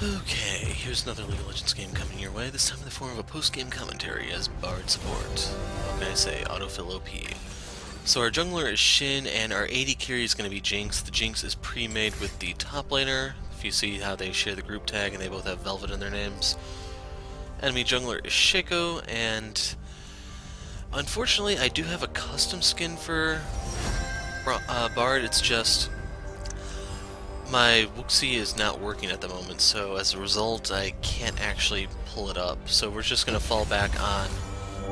Okay, here's another League of Legends game coming your way, this time in the form of a post-game commentary as Bard support. What can I say? Autofill OP. So our jungler is Shin, and our AD carry is going to be Jinx. The Jinx is pre-made with the top laner, if you see how they share the group tag and they both have Velvet in their names. Enemy jungler is Shaco, and unfortunately I do have a custom skin for Bard, it's just my Wuxi is not working at the moment, so as a result I can't actually pull it up. So we're just going to fall back on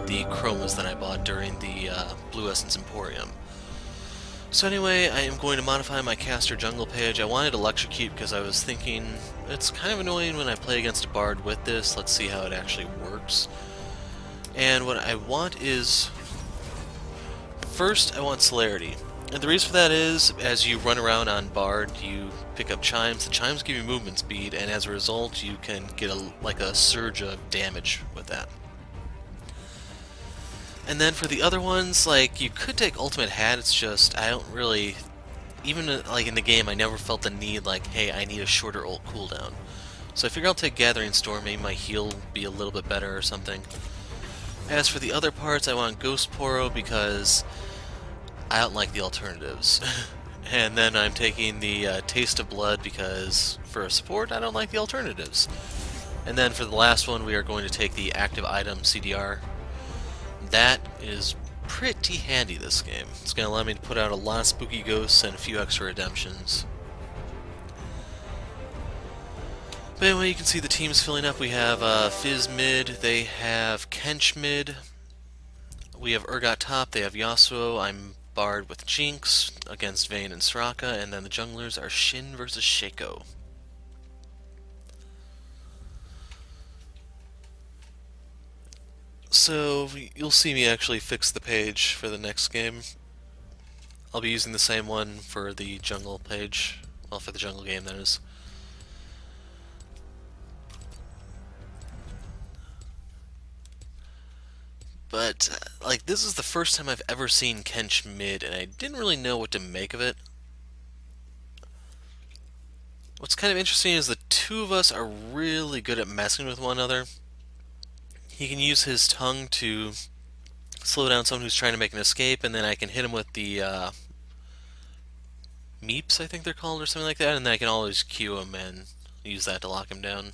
the chromas that I bought during the Blue Essence Emporium. So anyway, I am going to modify my caster jungle page. I wanted Electrocute because I was thinking it's kind of annoying when I play against a Bard with this. Let's see how it actually works. And what I want is, first I want Celerity. And the reason for that is, as you run around on Bard, you pick up chimes. The chimes give you movement speed, and as a result, you can get a surge of damage with that. And then for the other ones, like, you could take Ultimate Hat, it's just, I don't really, even like in the game, I never felt the need, like, hey, I need a shorter ult cooldown. So I figure I'll take Gathering Storm, maybe my heal will be a little bit better or something. As for the other parts, I want Ghost Poro because I don't like the alternatives. And then I'm taking the Taste of Blood because for a support I don't like the alternatives. And then for the last one we are going to take the active item CDR. That is pretty handy this game. It's going to allow me to put out a lot of spooky ghosts and a few extra redemptions. But anyway, you can see the team's filling up. We have Fizz mid, they have Kench mid, we have Urgot top, they have Yasuo, I'm Bard with Jinx against Vayne and Soraka, and then the junglers are Shin versus Shaco. So you'll see me actually fix the page for the next game. I'll be using the same one for the jungle page, well, for the jungle game that is. But, like, this is the first time I've ever seen Kench mid, and I didn't really know what to make of it. What's kind of interesting is the two of us are really good at messing with one another. He can use his tongue to slow down someone who's trying to make an escape, and then I can hit him with the meeps, I think they're called, or something like that, and then I can always Q him and use that to lock him down.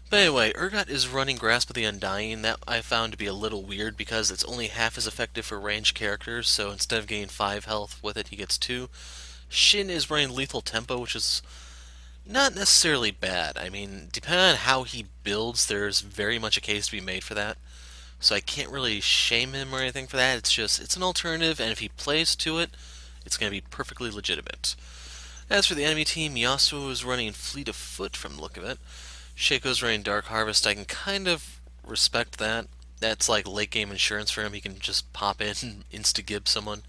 But anyway, Urgot is running Grasp of the Undying. That I found to be a little weird because it's only half as effective for ranged characters, so instead of getting 5 health with it, he gets 2. Shin is running Lethal Tempo, which is not necessarily bad. I mean, depending on how he builds, there's very much a case to be made for that. So I can't really shame him or anything for that. It's just, it's an alternative, and if he plays to it, it's going to be perfectly legitimate. As for the enemy team, Yasuo is running Fleet of Foot from the look of it. Shaco's running Dark Harvest. I can kind of respect that. That's like late game insurance for him. He can just pop in and insta-gib someone.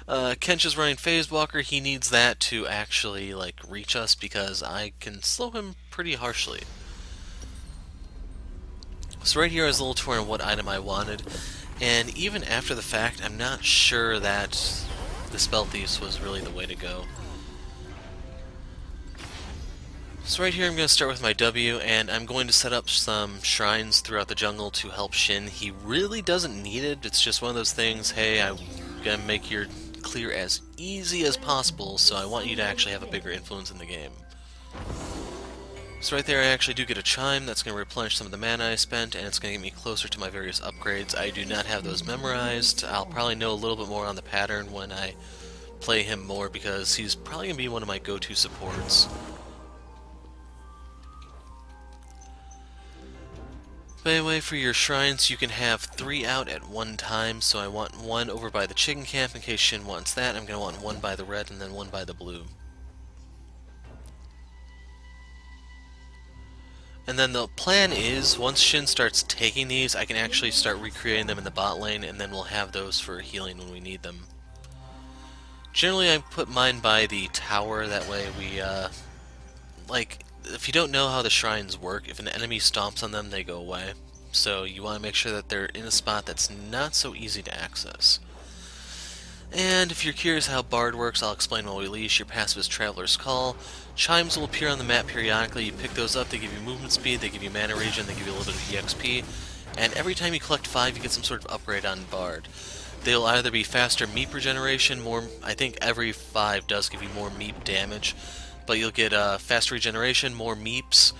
Kench is running Phase Walker. He needs that to actually like reach us because I can slow him pretty harshly. So right here I was a little torn on what item I wanted, and even after the fact I'm not sure that the Spell Thieves was really the way to go. So right here I'm going to start with my W, and I'm going to set up some shrines throughout the jungle to help Shin. He really doesn't need it, it's just one of those things, hey, I'm going to make your clear as easy as possible, so I want you to actually have a bigger influence in the game. So right there I actually do get a chime, that's going to replenish some of the mana I spent, and it's going to get me closer to my various upgrades. I do not have those memorized. I'll probably know a little bit more on the pattern when I play him more, because he's probably going to be one of my go-to supports. But anyway, for your shrines, you can have 3 out at one time, so I want 1 over by the chicken camp in case Shin wants that. I'm going to want 1 by the red and then 1 by the blue. And then the plan is, once Shin starts taking these, I can actually start recreating them in the bot lane, and then we'll have those for healing when we need them. Generally, I put mine by the tower, that way we, like, if you don't know how the shrines work, if an enemy stomps on them, they go away. So you want to make sure that they're in a spot that's not so easy to access. And if you're curious how Bard works, I'll explain while we leash. Your passive is Traveler's Call. Chimes will appear on the map periodically. You pick those up, they give you movement speed, they give you mana regen, they give you a little bit of EXP. And every time you collect 5, you get some sort of upgrade on Bard. They'll either be faster meep regeneration, more, I think every 5 does give you more meep damage, but you'll get faster regeneration, more meeps,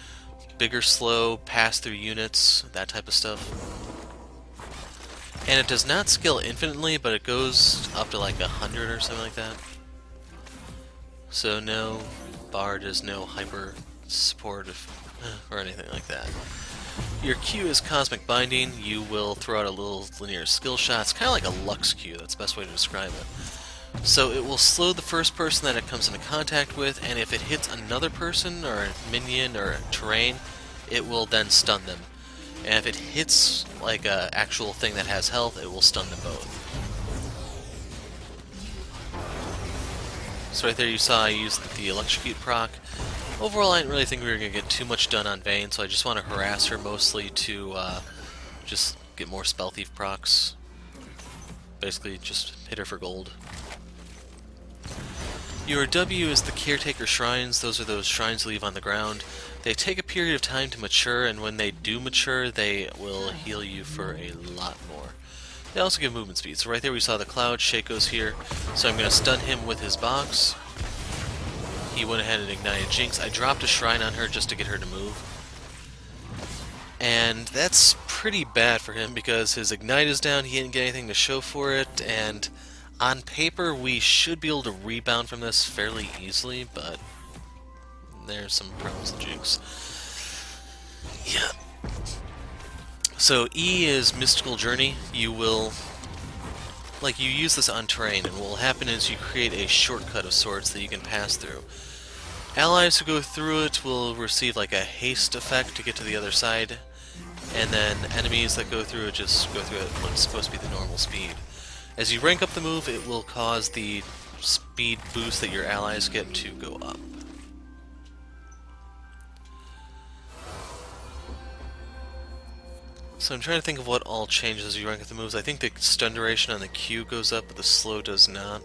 bigger slow, pass through units, that type of stuff. And it does not scale infinitely, but it goes up to like 100 or something like that. So no, Bard is no hyper support or anything like that. Your Q is Cosmic Binding. You will throw out a little linear skill shot. It's kind of like a Lux Q, that's the best way to describe it. So it will slow the first person that it comes into contact with, and if it hits another person or a minion or a terrain, it will then stun them. And if it hits like a actual thing that has health, it will stun them both. So right there you saw I used the Electrocute proc. Overall, I didn't really think we were going to get too much done on Vayne, so I just want to harass her mostly to just get more Spell Thief procs. Basically, just hit her for gold. Your W is the Caretaker Shrines. Those are those shrines you leave on the ground. They take a period of time to mature, and when they do mature, they will heal you for a lot more. They also give movement speed. So right there we saw the cloud. Shaco's here. So I'm going to stun him with his box. He went ahead and ignited Jinx. I dropped a shrine on her just to get her to move. And that's pretty bad for him because his ignite is down, he didn't get anything to show for it, and on paper we should be able to rebound from this fairly easily, but there's some problems with Jinx. Yeah. So E is Mystical Journey. You will, like, you use this on terrain, and what will happen is you create a shortcut of sorts that you can pass through. Allies who go through it will receive like a haste effect to get to the other side, and then enemies that go through it just go through it when it's supposed to be the normal speed. As you rank up the move, it will cause the speed boost that your allies get to go up. So I'm trying to think of what all changes as you rank up the moves. I think the stun duration on the Q goes up, but the slow does not.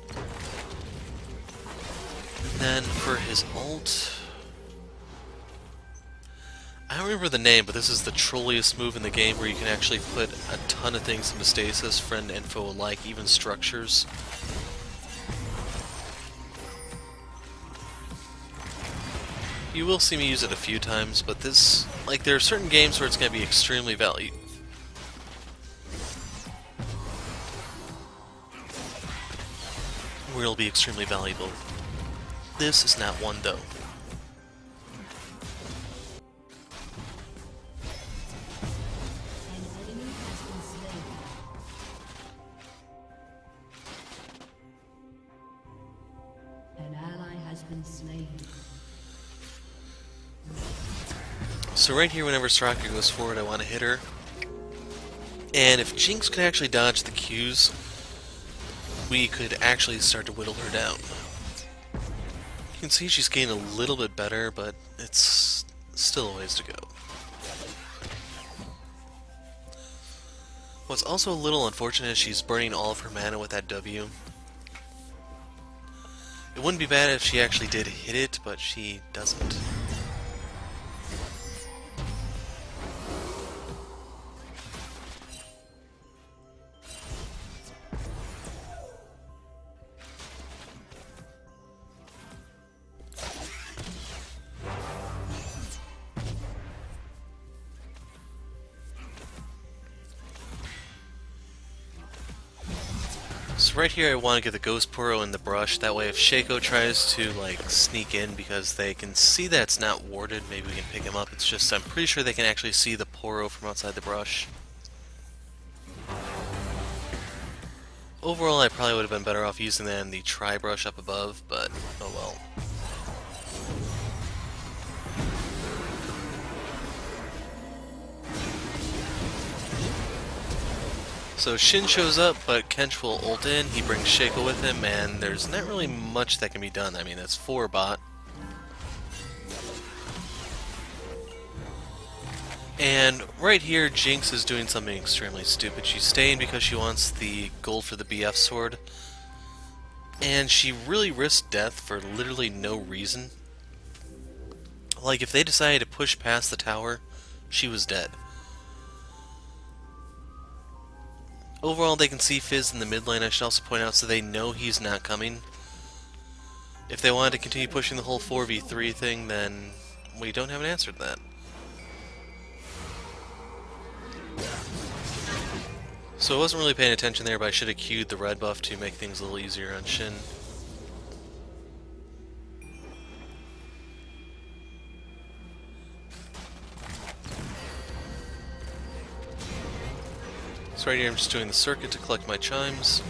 And then for his ult, I don't remember the name, but this is the trolliest move in the game where you can actually put a ton of things into stasis, friend info alike, even structures. You will see me use it a few times, but this, like, there are certain games where it's going to be extremely valuable. Where it'll be extremely valuable. This is not one, though. An ally has been slain. So right here, whenever Soraka goes forward, I want to hit her. And if Jinx could actually dodge the Qs, we could actually start to whittle her down. You can see she's getting a little bit better, but it's still a ways to go. What's also a little unfortunate is she's burning all of her mana with that W. It wouldn't be bad if she actually did hit it, but she doesn't. So right here I want to get the Ghost Poro in the brush, that way if Shaco tries to like sneak in because they can see that it's not warded, maybe we can pick him up. It's just, I'm pretty sure they can actually see the Poro from outside the brush. Overall I probably would have been better off using that in the Tri-Brush up above, but oh well. So Shin shows up, but Kench will ult in, he brings Shaco with him, and there's not really much that can be done. I mean, that's 4 bot. And right here, Jinx is doing something extremely stupid. She's staying because she wants the gold for the BF sword. And she really risked death for literally no reason. Like, if they decided to push past the tower, she was dead. Overall, they can see Fizz in the mid lane, I should also point out, so they know he's not coming. If they wanted to continue pushing the whole 4v3 thing, then we don't have an answer to that. So I wasn't really paying attention there, but I should have queued the red buff to make things a little easier on Shin. So right here I'm just doing the circuit to collect my chimes,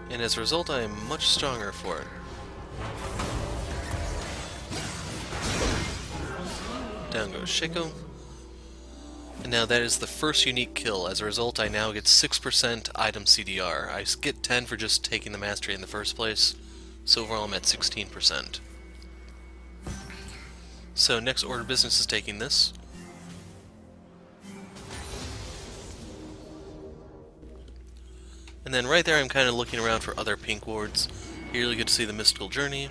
and as a result I am much stronger for it. Down goes Shaco. And now that is the first unique kill. As a result, I now get 6% item CDR. I get 10 for just taking the mastery in the first place, so overall I'm at 16%. So next order of business is taking this. And then right there I'm kind of looking around for other pink wards. Here you get to see the Mystical Journey.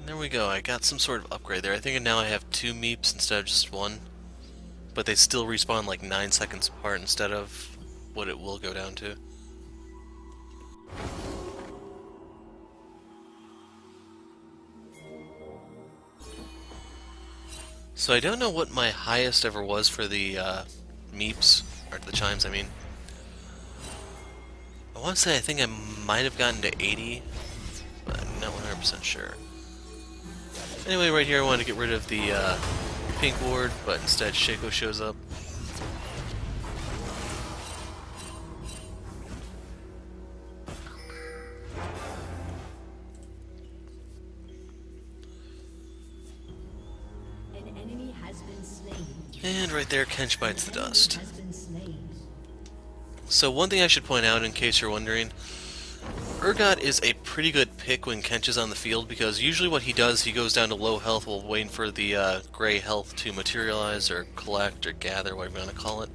There we go, I got some sort of upgrade there. I think now I have 2 meeps instead of just 1. But they still respawn like 9 seconds apart instead of what it will go down to. So I don't know what my highest ever was for the meeps, or the chimes I mean. I want to say I think I might have gotten to 80, but I'm not 100% sure. Anyway, right here I wanted to get rid of the pink ward, but instead Shaco shows up. An enemy has been slain. And right there, Kench bites the dust. Has been slain. So one thing I should point out, in case you're wondering, Urgot is a pretty good pick when Kench is on the field, because usually what he does, he goes down to low health while waiting for the gray health to materialize, or collect, or gather, whatever you want to call it.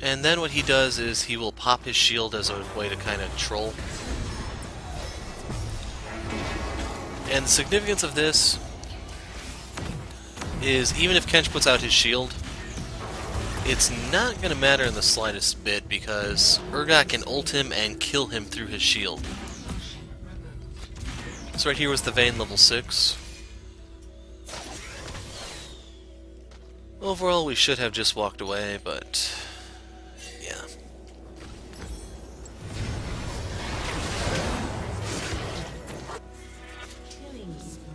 And then what he does is he will pop his shield as a way to kind of troll. And the significance of this is even if Kench puts out his shield, it's not going to matter in the slightest bit, because Urgot can ult him and kill him through his shield. So right here was the Vayne level 6. Overall, we should have just walked away, but yeah. Killing spree.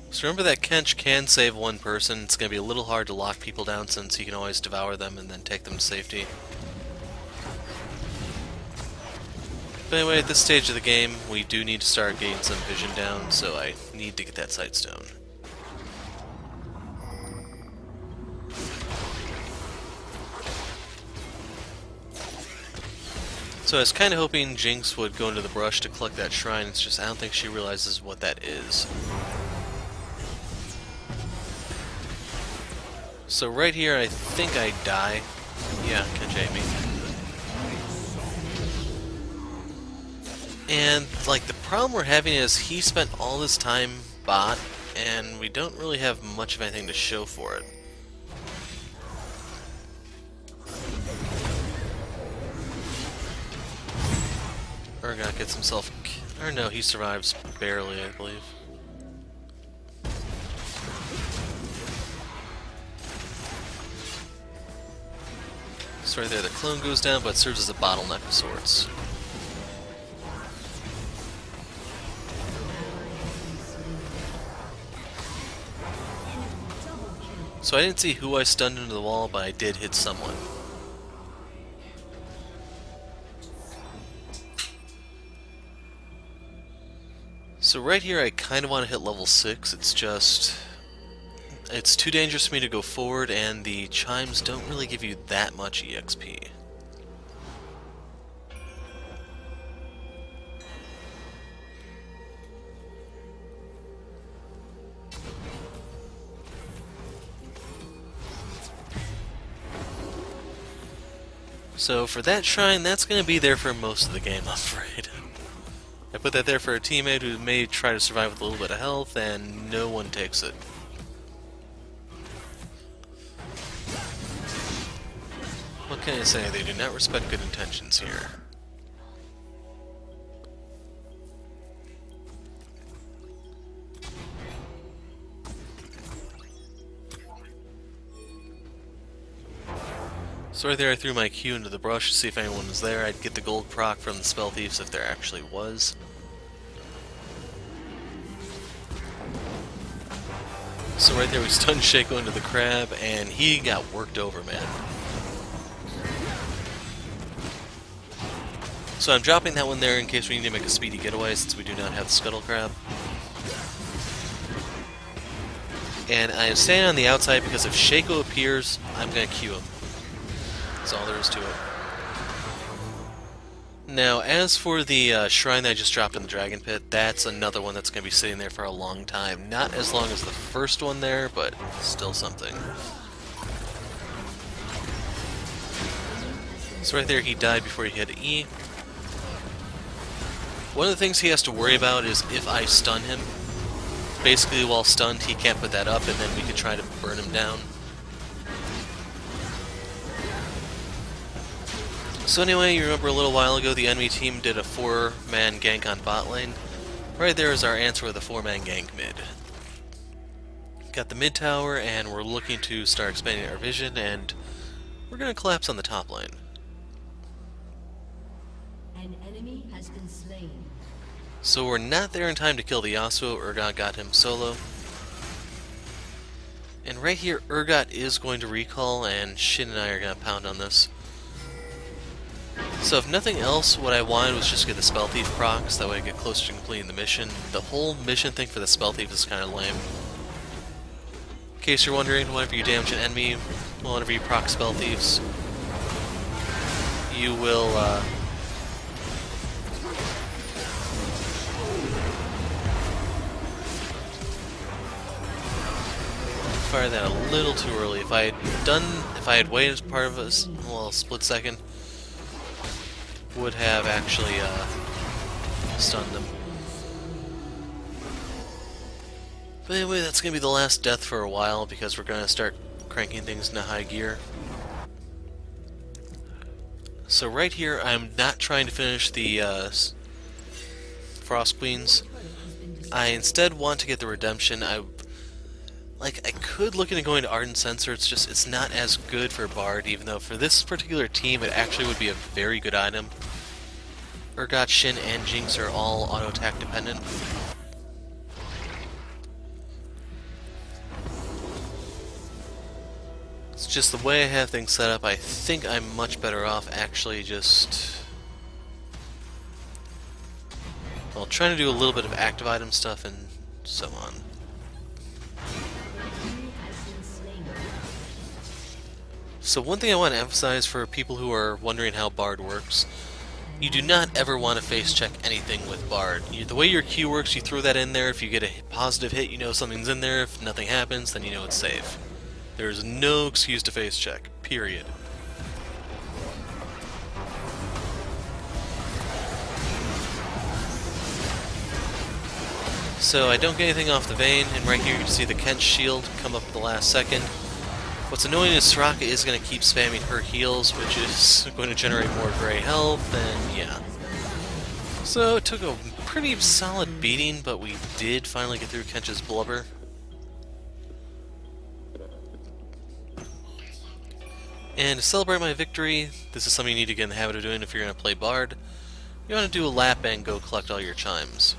So remember that Kench can save one person. It's going to be a little hard to lock people down since he can always devour them and then take them to safety. But anyway, at this stage of the game, we do need to start getting some vision down, so I need to get that sightstone. So I was kind of hoping Jinx would go into the brush to collect that shrine. It's just I don't think she realizes what that is. So right here, I think I die. Yeah, Kench ate me. And, like, the problem we're having is he spent all this time bot, and we don't really have much of anything to show for it. Urgot gets himself... or no, he survives barely, I believe. So right there, the clone goes down, but serves as a bottleneck of sorts. So I didn't see who I stunned into the wall, but I did hit someone. So right here I kind of want to hit level 6, it's just... it's too dangerous for me to go forward, and the chimes don't really give you that much EXP. So for that shrine, that's going to be there for most of the game, I'm afraid. I put that there for a teammate who may try to survive with a little bit of health, and no one takes it. What can I say? They do not respect good intentions here. So right there I threw my Q into the brush to see if anyone was there. I'd get the gold proc from the spell thieves if there actually was. So right there we stunned Shaco into the crab, and he got worked over, man. So I'm dropping that one there in case we need to make a speedy getaway since we do not have the scuttle crab. And I am staying on the outside because if Shaco appears, I'm going to Q him. That's all there is to it. Now, as for the shrine that I just dropped in the Dragon Pit, that's another one that's going to be sitting there for a long time. Not as long as the first one there, but still something. So right there, he died before he hit E. One of the things he has to worry about is if I stun him. Basically, while stunned, he can't put that up, and then we could try to burn him down. So anyway, you remember a little while ago the enemy team did a 4-man gank on bot lane? Right there is our answer with a 4-man gank mid. Got the mid tower, and we're looking to start expanding our vision, and we're going to collapse on the top lane. An enemy has been slain. So we're not there in time to kill the Yasuo. Urgot got him solo. And right here, Urgot is going to recall, and Shin and I are going to pound on this. So if nothing else, what I wanted was just to get the Spell Thief procs, that way I get closer to completing the mission. The whole mission thing for the Spell Thief is kind of lame. In case you're wondering, whenever you damage an enemy, whenever you proc Spell Thieves, you will, fire that a little too early. If I had waited as part of a split second, would have actually stunned them. But anyway, that's going to be the last death for a while because we're going to start cranking things into high gear. So right here, I'm not trying to finish the Frost Queens. I instead want to get the Redemption. I could look into going to Ardent Censer, it's not as good for Bard, even though for this particular team it actually would be a very good item. Urgot, Shin, and Jinx are all auto-attack dependent. It's just the way I have things set up, I think I'm much better off actually just... well, trying to do a little bit of active item stuff and so on. So one thing I want to emphasize for people who are wondering how Bard works, you do not ever want to face check anything with Bard. The way your Q works, you throw that in there. If you get a positive hit, you know something's in there. If nothing happens, then you know it's safe. There's no excuse to face check, period. So I don't get anything off the Vayne, and right here you can see the Kench shield come up at the last second. What's annoying is Soraka is going to keep spamming her heals, which is going to generate more gray health, and yeah. So it took a pretty solid beating, but we did finally get through Kench's blubber. And to celebrate my victory, this is something you need to get in the habit of doing if you're going to play Bard. You want to do a lap and go collect all your chimes.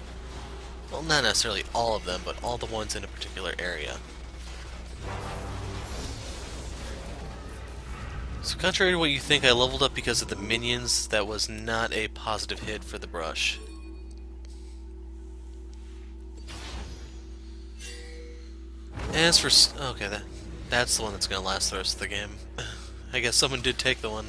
Well, not necessarily all of them, but all the ones in a particular area. So contrary to what you think, I leveled up because of the minions. That was not a positive hit for the brush. As for... okay, that's the one that's going to last the rest of the game. I guess someone did take the one.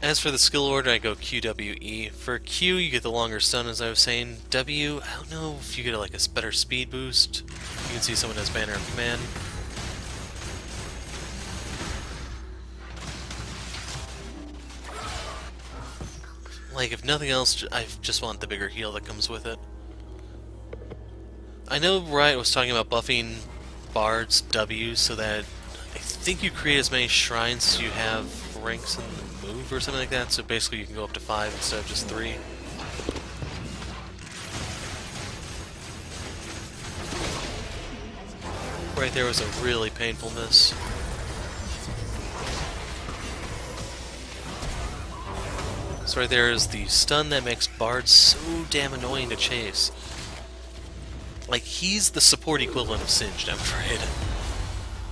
As for the skill order, I go Q, W, E. For Q, you get the longer stun, as I was saying. W, I don't know if you get like a better speed boost. You can see someone has Banner of Command. Like, if nothing else, I just want the bigger heal that comes with it. I know Riot was talking about buffing Bard's W so that I think you create as many shrines as you have ranks in the move or something like that, so basically you can go up to 5 instead of just 3. Right there was a really painful miss. So right there is the stun that makes Bard so damn annoying to chase. Like, he's the support equivalent of Singed, I'm afraid.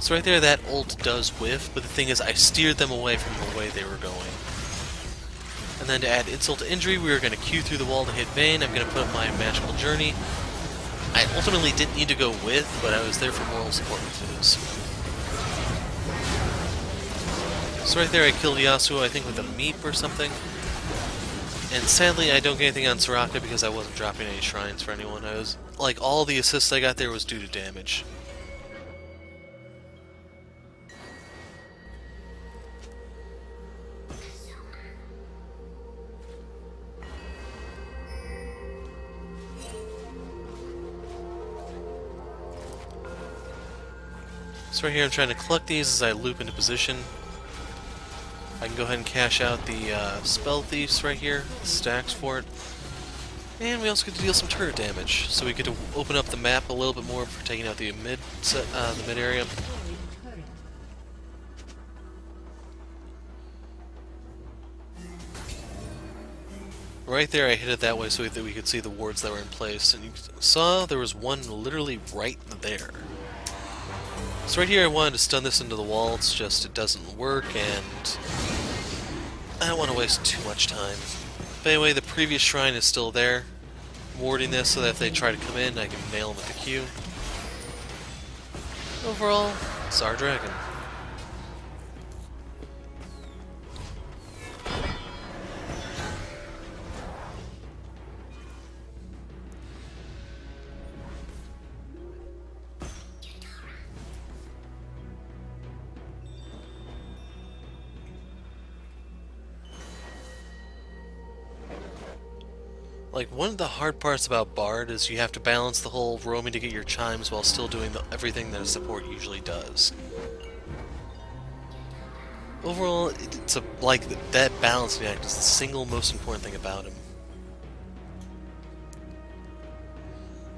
So right there, that ult does whiff, but the thing is, I steered them away from the way they were going. And then to add insult to injury, we were going to Q through the wall to hit Vayne. I'm going to put up my magical journey. I ultimately didn't need to go with, but I was there for moral support with Fizz. So right there I killed Yasuo, I think with a meep or something. And sadly I don't get anything on Soraka because I wasn't dropping any shrines for anyone. I was, like, all the assists I got there was due to damage. So right here I'm trying to collect these as I loop into position. I can go ahead and cash out the Spell Thieves right here, the stacks for it. And we also get to deal some turret damage, so we get to open up the map a little bit more for taking out the mid area. Right there I hit it that way so that we could see the wards that were in place, and you saw there was one literally right there. So right here I wanted to stun this into the wall, it's just it doesn't work, and I don't want to waste too much time. But anyway, the previous shrine is still there, warding this so that if they try to come in, I can nail them with the Q. Overall, it's our dragon. Like, one of the hard parts about Bard is you have to balance the whole roaming to get your chimes while still doing everything that a support usually does. Overall, it's that balancing act is the single most important thing about him.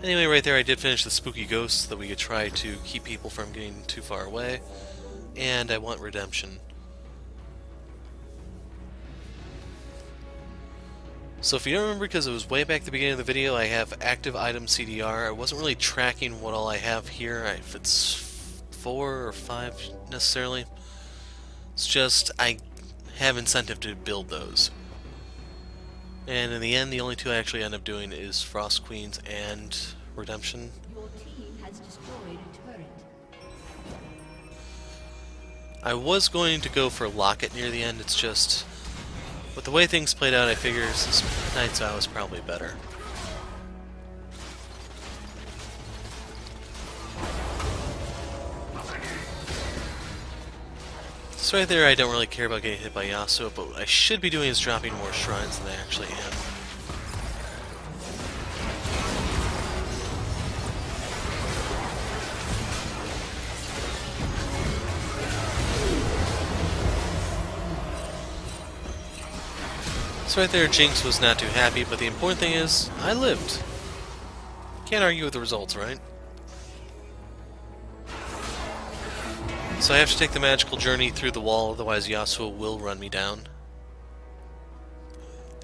Anyway, right there I did finish the spooky ghost so that we could try to keep people from getting too far away. And I want redemption. So if you don't remember, because it was way back at the beginning of the video, I have active item CDR. I wasn't really tracking what all I have here, if it's 4 or 5 necessarily. It's just I have incentive to build those. And in the end, the only two I actually end up doing is Frost Queens and Redemption. Your team has destroyed a turret. I was going to go for Locket near the end, it's just... with the way things played out, I figure this Knight's Vow is probably better. So right there, I don't really care about getting hit by Yasuo, but what I should be doing is dropping more shrines than I actually am. So right there, Jinx was not too happy, but the important thing is, I lived. Can't argue with the results, right? So I have to take the magical journey through the wall, otherwise Yasuo will run me down.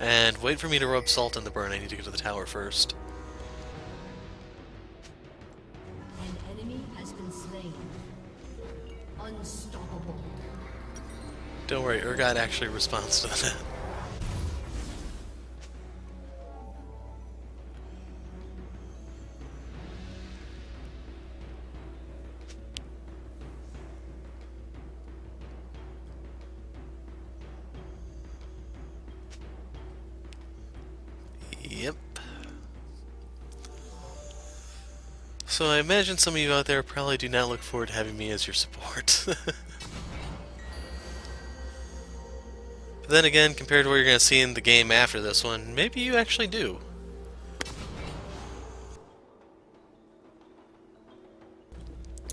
And wait for me to rub salt in the burn, I need to get to the tower first. An enemy has been slain. Unstoppable. Don't worry, Urgot actually responds to that. Yep. So I imagine some of you out there probably do not look forward to having me as your support. But then again, compared to what you're going to see in the game after this one, maybe you actually do.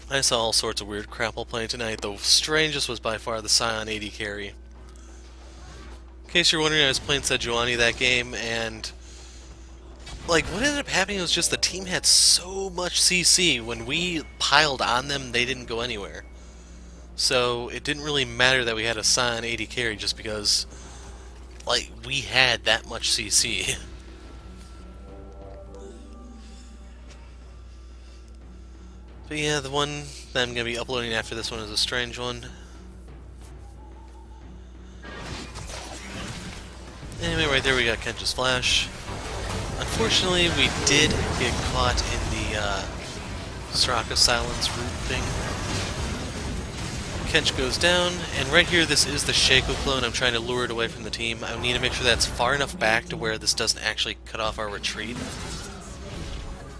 I saw all sorts of weird crap while playing tonight. The strangest was by far the Scion AD carry. In case you're wondering, I was playing Sejuani that game, and like, what ended up happening was just the team had so much CC. When we piled on them, they didn't go anywhere. So it didn't really matter that we had a Scion AD carry just because, like, we had that much CC. But yeah, the one that I'm going to be uploading after this one is a strange one. Anyway, right there we got Kench's flash. Unfortunately, we did get caught in the Soraka silence root thing. Kench goes down, and right here this is the Shaco clone. I'm trying to lure it away from the team. I need to make sure that's far enough back to where this doesn't actually cut off our retreat.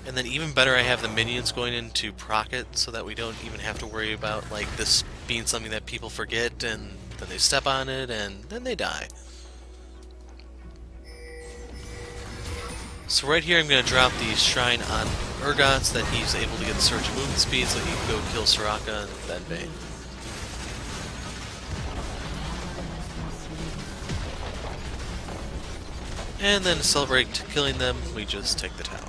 And then even better, I have the minions going in to proc it so that we don't even have to worry about like this being something that people forget and then they step on it and then they die. So right here I'm going to drop the Shrine on Urgot so that he's able to get the surge of movement speed so he can go kill Soraka and then Vayne. And then to celebrate killing them, we just take the tower.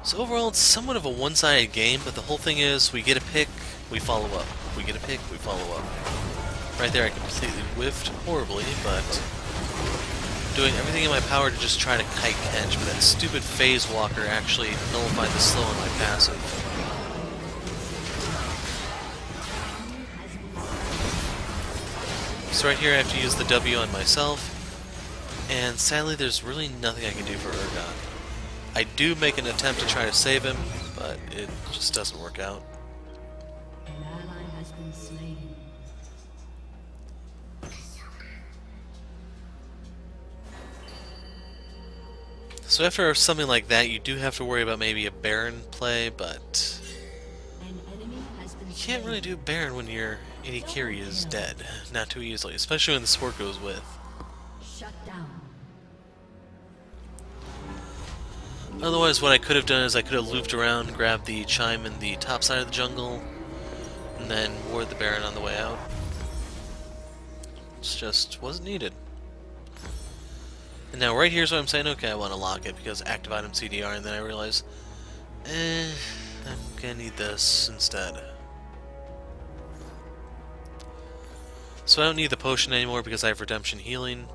So overall, it's somewhat of a one-sided game, but the whole thing is we get a pick, we follow up. We get a pick, we follow up. Right there I completely whiffed horribly, but doing everything in my power to just try to kite Kench, but that stupid Phase Walker actually nullified the slow in my passive. So right here I have to use the W on myself, and sadly there's really nothing I can do for Urgot. I do make an attempt to try to save him, but it just doesn't work out. An ally has been slain. So after something like that, you do have to worry about maybe a Baron play, but An enemy has been you can't really do Baron when your AD carry is dead. Not too easily, especially when the support goes with. shut down. Otherwise, what I could have done is I could have looped around, grabbed the Chime in the top side of the jungle, and then ward the Baron on the way out. It just wasn't needed. And now right here's what I'm saying, okay, I want to lock it because active item CDR, and then I realize, I'm gonna need this instead. So I don't need the potion anymore because I have redemption healing.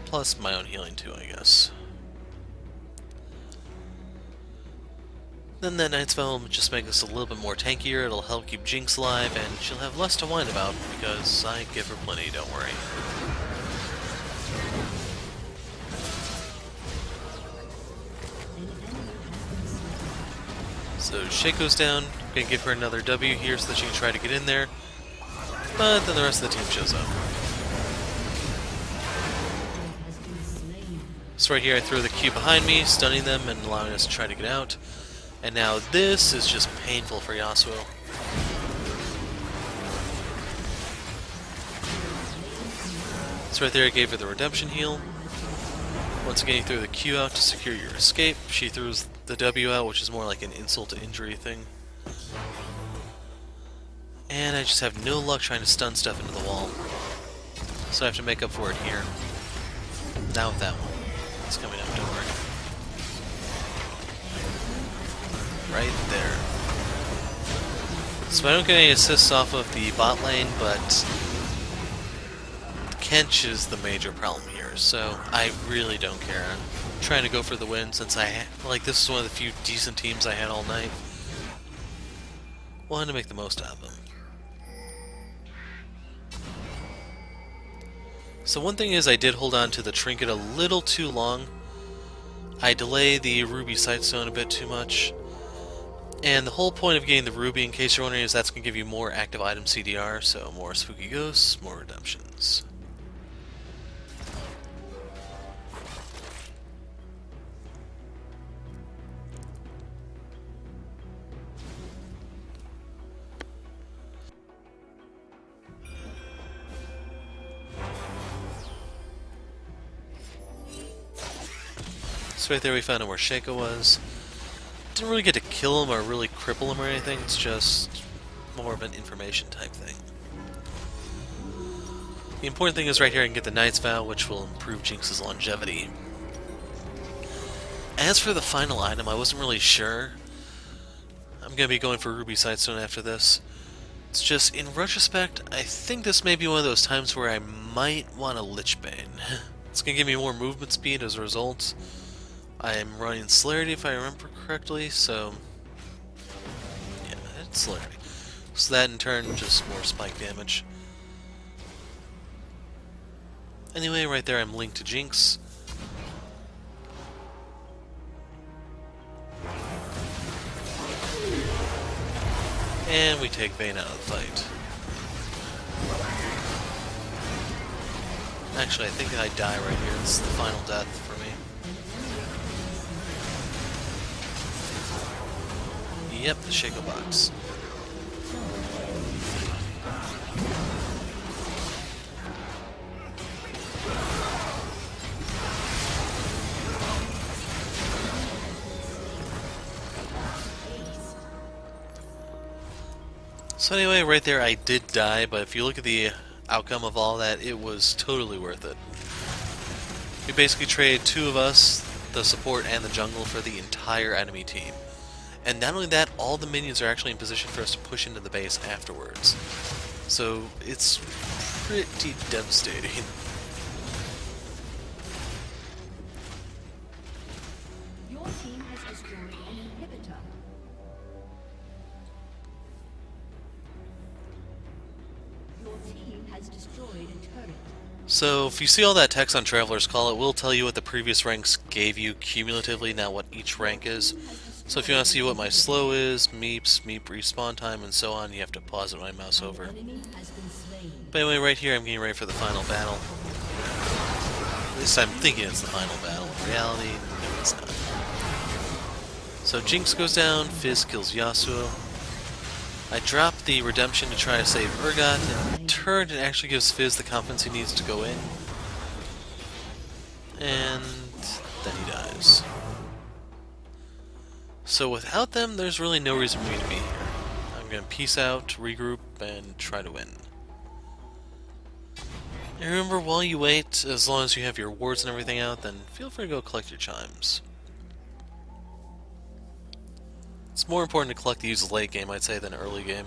Plus my own healing too, I guess. Then that Night's Spell will just make us a little bit more tankier, it'll help keep Jinx alive, and she'll have less to whine about because I give her plenty, don't worry. So Shaco goes down, I'm gonna give her another W here so that she can try to get in there, but then the rest of the team shows up. So right here I throw the Q behind me, stunning them and allowing us to try to get out. And now this is just painful for Yasuo. So right there I gave her the redemption heal. Once again you throw the Q out to secure your escape. She throws the W out, which is more like an insult to injury thing. And I just have no luck trying to stun stuff into the wall. So I have to make up for it here. Now with that one. It's coming up, don't worry. Right there. So I don't get any assists off of the bot lane, but Kench is the major problem here, so I really don't care. I'm trying to go for the win since this is one of the few decent teams I had all night. Wanted to make the most out of them. So one thing is I did hold on to the trinket a little too long. I delay the ruby sightstone a bit too much. And the whole point of getting the ruby, in case you're wondering, is that's going to give you more active item CDR, so more spooky ghosts, more redemptions. So right there we found out where Shaco was. Didn't really get to kill him or really cripple him or anything, it's just more of an information type thing. The important thing is right here I can get the Knight's Vow, which will improve Jinx's longevity. As for the final item, I wasn't really sure. I'm going to be going for Ruby Sightstone after this. It's just, in retrospect, I think this may be one of those times where I might want a Lich Bane. It's going to give me more movement speed as a result. I am running Celerity if I remember correctly, so... yeah, it's Celerity. So that in turn, just more spike damage. Anyway, right there I'm linked to Jinx. And we take Vayne out of the fight. Actually, I think I die right here. It's the final death for me. Yep, the Shaco box. So anyway, right there I did die, but if you look at the outcome of all that, it was totally worth it. We basically traded two of us, the support and the jungle, for the entire enemy team. And not only that, all the minions are actually in position for us to push into the base afterwards. So it's pretty devastating. Your team has destroyed an inhibitor. Your team has destroyed a turret. So if you see all that text on Traveler's Call, it will tell you what the previous ranks gave you cumulatively, not what each rank is. So if you want to see what my slow is, meeps, meep respawn time, and so on, you have to pause it when I mouse over. Enemy has been slain. But anyway, right here I'm getting ready for the final battle. At least I'm thinking it's the final battle. In reality, no it's not. So Jinx goes down, Fizz kills Yasuo. I drop the Redemption to try to save Urgot, and in turn it actually gives Fizz the confidence he needs to go in. And then he dies. So without them, there's really no reason for me to be here. I'm going to peace out, regroup, and try to win. And remember, while you wait, as long as you have your wards and everything out, then feel free to go collect your chimes. It's more important to collect these late game, I'd say, than early game.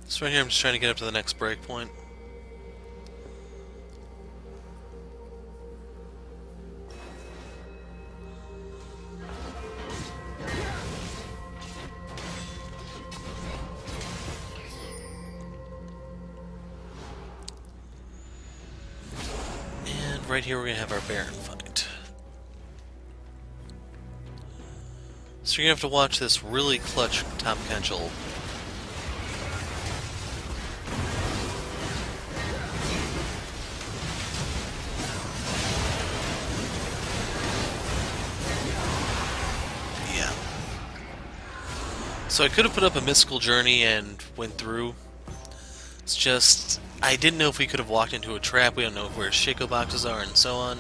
So right here I'm just trying to get up to the next breakpoint. And right here we're going to have our Baron fight. So you're going to have to watch this really clutch Tahm Kench ult. So I could have put up a mystical journey and went through. It's just, I didn't know if we could have walked into a trap. We don't know where Shaco boxes are and so on.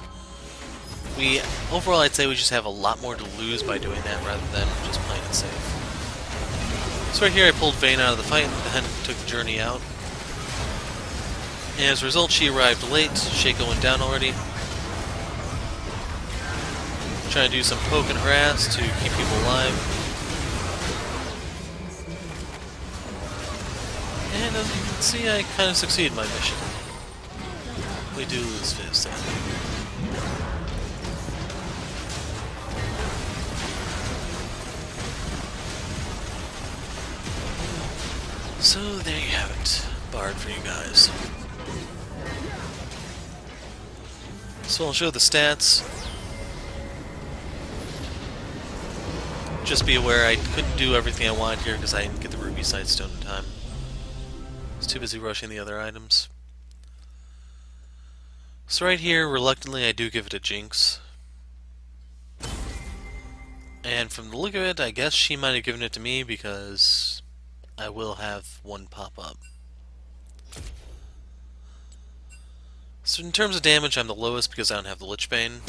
Overall I'd say we just have a lot more to lose by doing that rather than just playing it safe. So right here I pulled Vayne out of the fight and then took the journey out. And as a result she arrived late. Shaco went down already. Trying to do some poke and harass to keep people alive. And as you can see, I kind of succeed in my mission. We do lose Fizz though. So there you have it. Bard for you guys. So I'll show the stats. Just be aware I couldn't do everything I wanted here because I didn't get the Ruby Sightstone in time. I was too busy rushing the other items. So right here, reluctantly, I do give it a Jinx. And from the look of it, I guess she might have given it to me because I will have one pop up. So in terms of damage, I'm the lowest because I don't have the Lich Bane.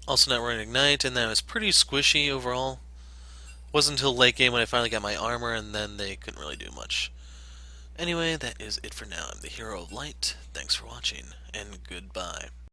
Also not running Ignite, and that was pretty squishy overall. Wasn't until late game when I finally got my armor, and then they couldn't really do much. Anyway, that is it for now. I'm the Hero of Light. Thanks for watching, and goodbye.